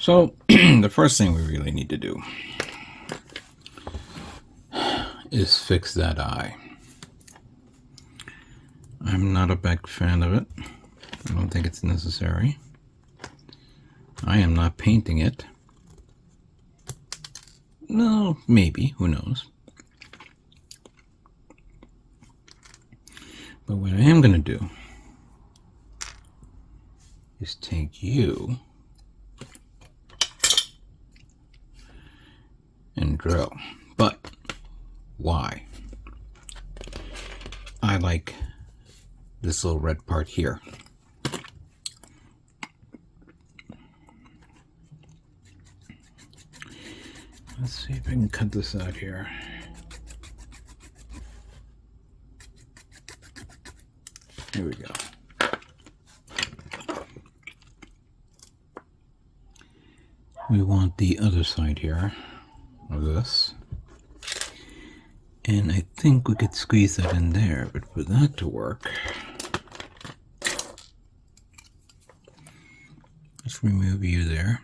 So the first thing we really need to do is fix that eye. I'm not a big fan of it. I don't think it's necessary. I am not painting it. No, maybe, who knows. But what I am going to do is take you and drill. But why? I like this little red part here. Let's see if I can cut this out here. Here we go. We want the other side here of this. And I think we could squeeze that in there, but for that to work, let's remove you there.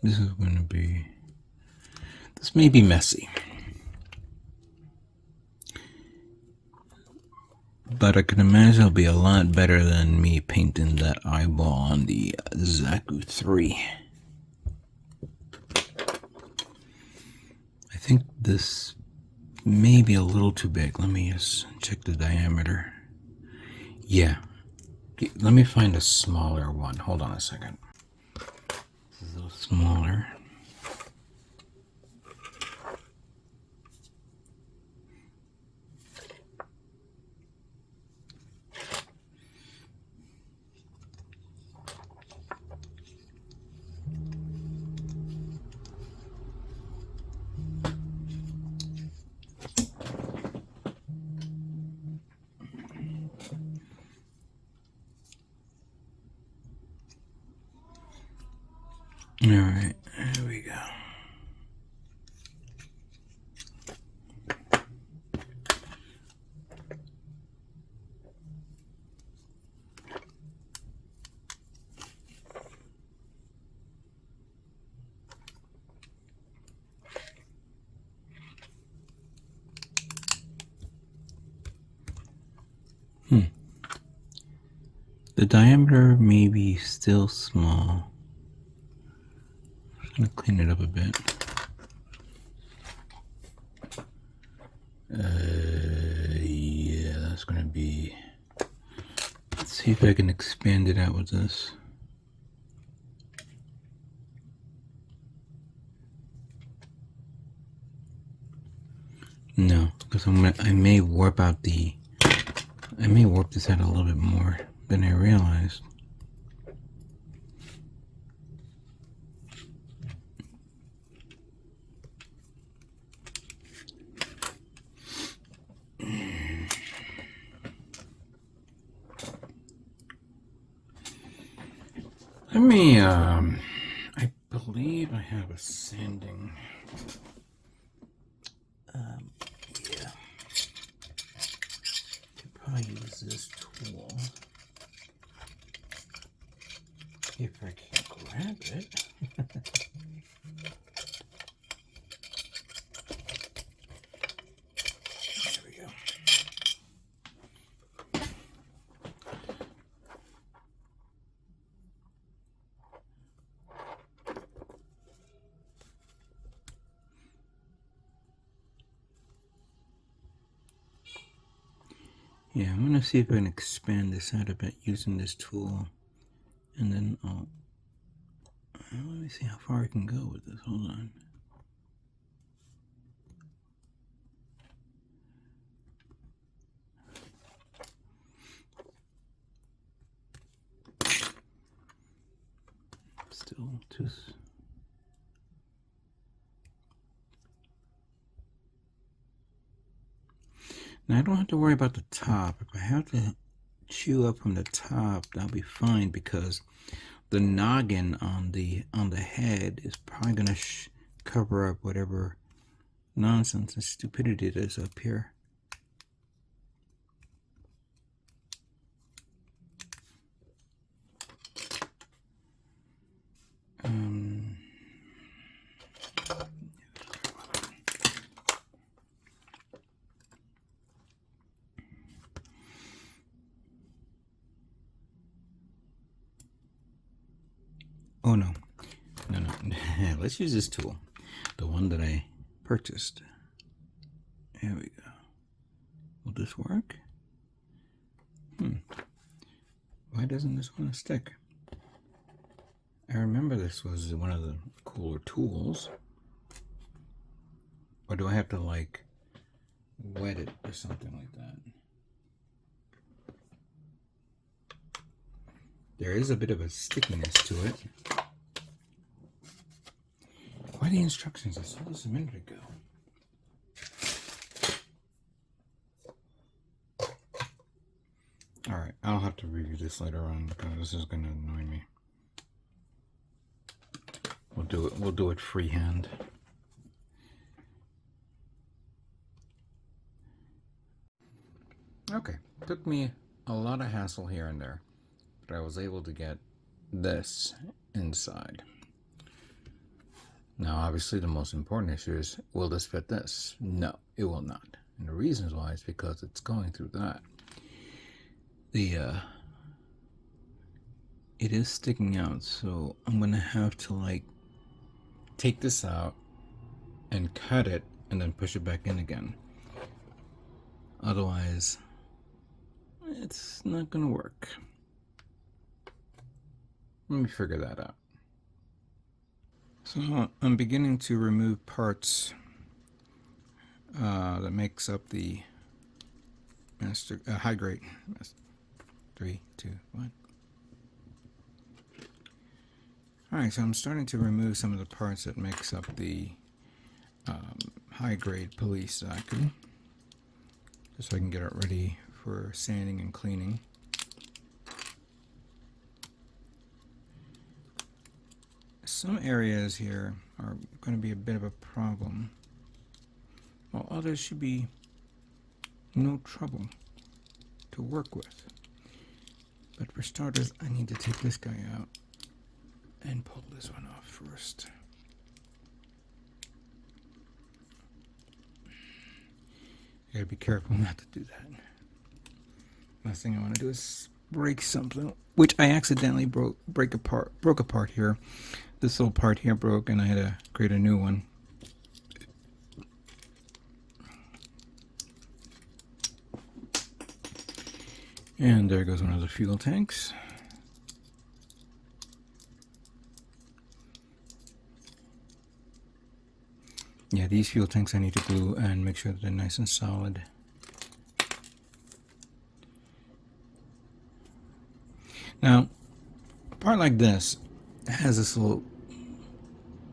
This is going to be, this may be messy, but I can imagine it'll be a lot better than me painting that eyeball on the Zaku 3. I think this may be a little too big. Let me just check the diameter. Yeah, let me find a smaller one. Hold on a second. This is a little smaller. All right, there we go. The diameter may be still small. I'm going to clean it up a bit. Yeah, that's going to be... Let's see if I can expand it out with this. No, because I may warp out the... I may warp this out a little bit more than I realized. Let me, I believe I have a sanding, yeah, could probably use this tool, if I can grab it. There we go. Yeah, I'm going to see if I can expand this out a bit using this tool, and then let me see how far I can go with this. Hold on. Still too... Now I don't have to worry about the top. If I have to chew up from the top, that'll be fine, because the noggin on the head is probably gonna cover up whatever nonsense and stupidity that is up here. Oh no. No. Let's use this tool. The one that I purchased. There we go. Will this work? Why doesn't this one stick? I remember this was one of the cooler tools. Or do I have to like wet it or something like that? There is a bit of a stickiness to it. Why the instructions? I saw this a minute ago. Alright, I'll have to review this later on because this is going to annoy me. We'll do it freehand. Okay, took me a lot of hassle here and there, but I was able to get this inside. Now, obviously, the most important issue is, will this fit this? No, it will not. And the reasons why is because it's going through that. It is sticking out, so I'm going to have to, like, take this out and cut it and then push it back in again. Otherwise, it's not going to work. Let me figure that out. So I'm beginning to remove parts that makes up the master high grade. 3, 2, 1. Alright, so I'm starting to remove some of the parts that makes up the high grade Police Zaku, just so I can get it ready for sanding and cleaning. Some areas here are going to be a bit of a problem, while others should be no trouble to work with. But for starters, I need to take this guy out and pull this one off first. I gotta be careful not to do that. Last thing I want to do is break something, which I accidentally broke apart here. This little part here broke, and I had to create a new one. And there goes one of the fuel tanks. Yeah, these fuel tanks I need to glue and make sure that they're nice and solid. Now, a part like this has this little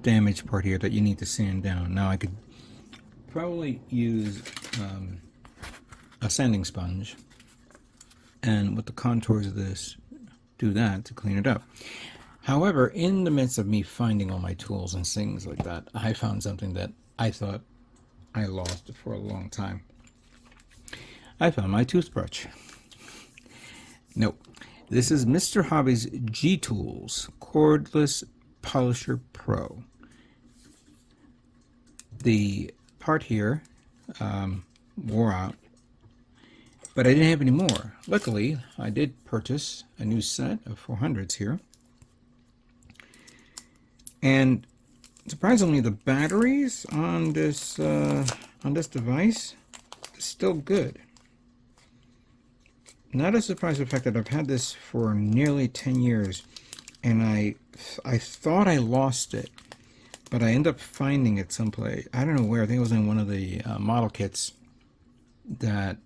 damaged part here that you need to sand down. Now I could probably use a sanding sponge, and with the contours of this, do that to clean it up. However, in the midst of me finding all my tools and things like that, I found something that I thought I lost for a long time. I found my toothbrush. Nope. This is Mr. Hobby's G-tool Cordless Polisher Pro. The part here wore out, but I didn't have any more. Luckily, I did purchase a new set of 400s here. And surprisingly, the batteries on this device is still good. Not as surprised by the fact that I've had this for nearly 10 years, and I thought I lost it, but I ended up finding it someplace. I don't know where. I think it was in one of the model kits that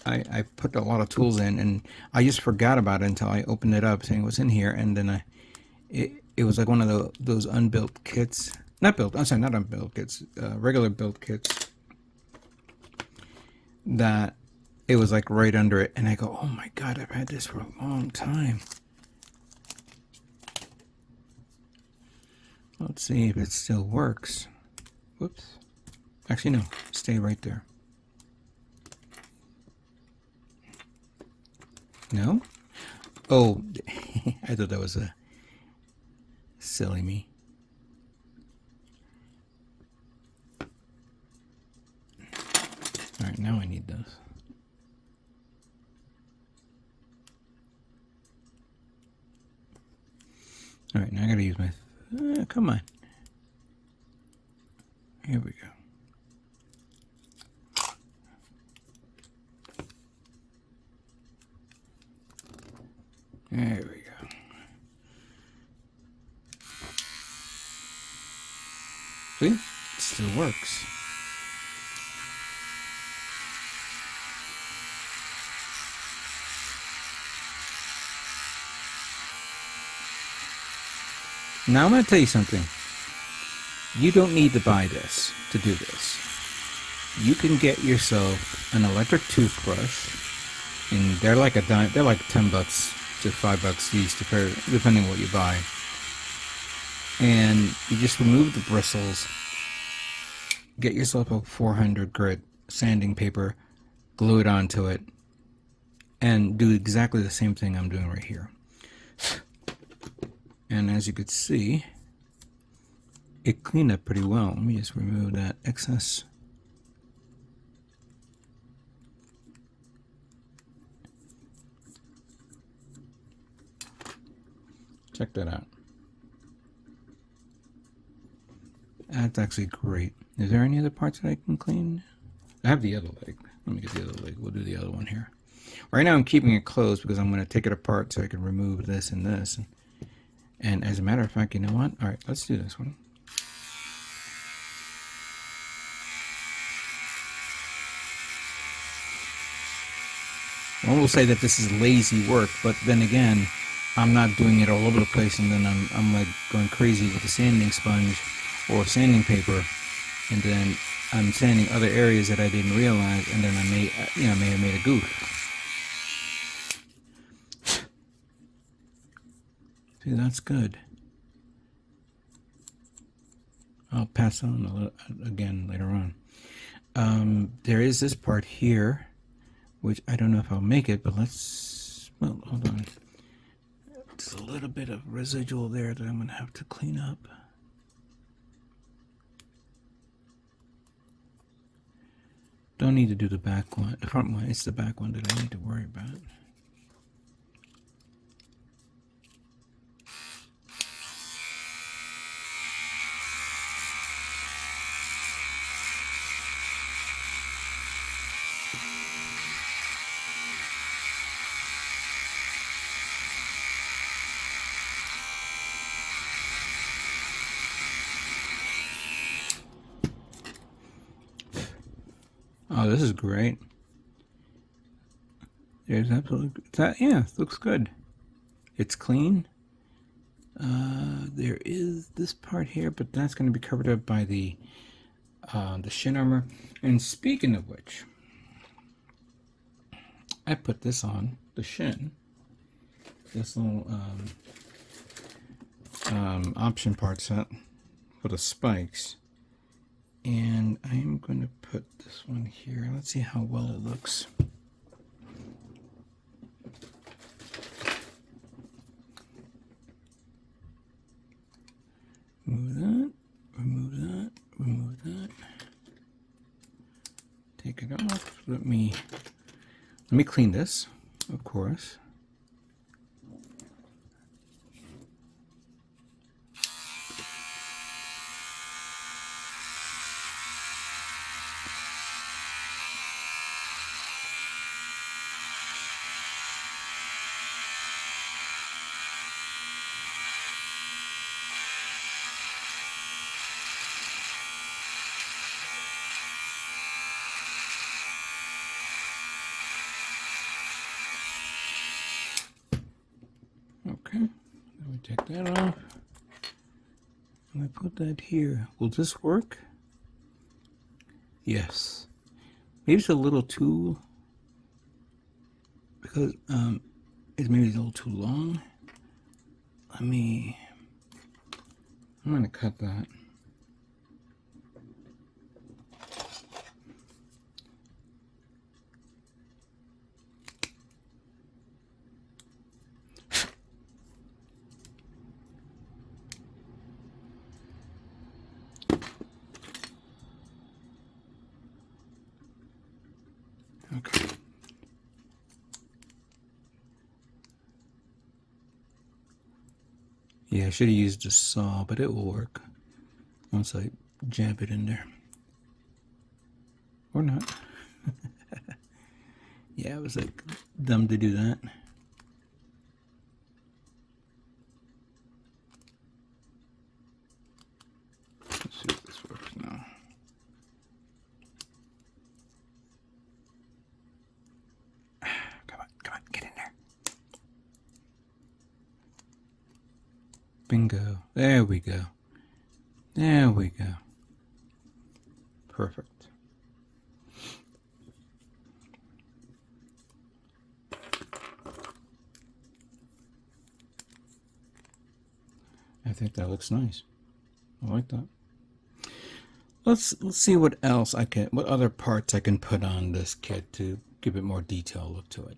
I put a lot of tools in, and I just forgot about it until I opened it up saying it was in here, and then it was like one of those unbuilt kits. Not unbuilt kits, regular built kits that it was like right under it, and I go, oh my god, I've had this for a long time. Let's see if it still works. Whoops. Actually, no. Stay right there. No? Oh, I thought that was a silly me. Alright, now I need those. Alright, now I gotta use my... come on. Here we go. There we go. See? It still works. Now I'm going to tell you something. You don't need to buy this to do this. You can get yourself an electric toothbrush, and they're like a dime. They're like $10 to $5 each, depending on what you buy. And you just remove the bristles. Get yourself a 400 grit sanding paper, glue it onto it, and do exactly the same thing I'm doing right here. And as you could see, it cleaned up pretty well. Let me just remove that excess. Check that out. That's actually great. Is there any other parts that I can clean? I have the other leg. Let me get the other leg. We'll do the other one here. Right now I'm keeping it closed because I'm going to take it apart so I can remove this and this. And as a matter of fact, you know what? All right, let's do this one. One will say that this is lazy work, but then again, I'm not doing it all over the place, and then I'm like going crazy with the sanding sponge or sanding paper, and then I'm sanding other areas that I didn't realize, and then I may have made a goof. See, that's good. I'll pass on a little, again later on. There is this part here, which I don't know if I'll make it, but well, hold on. There's a little bit of residual there that I'm going to have to clean up. Don't need to do the back one, the front one. It's the back one that I need to worry about. Oh, this is great. There's absolutely that. Yeah, looks good. It's clean. There is this part here, but that's going to be covered up by the shin armor. And speaking of which, I put this on the shin. This little option part set for the spikes. And I am going to put this one here. Let's see how well it looks. Remove that, remove that, remove that. Take it off. Let me clean this, of course. Okay, let me take that off. Let me put that here. Will this work? Yes. Maybe it's a little too, because it's maybe a little too long. I'm going to cut that. Okay. Yeah, I should have used a saw, but it will work once I jab it in there. Or not. Yeah, it was like dumb to do that. Let's see if this works now. Come on, get in there. Bingo. There we go. There we go. Perfect. I think that looks nice. I like that. Let's see what else what other parts I can put on this kit to give it more detail look to it.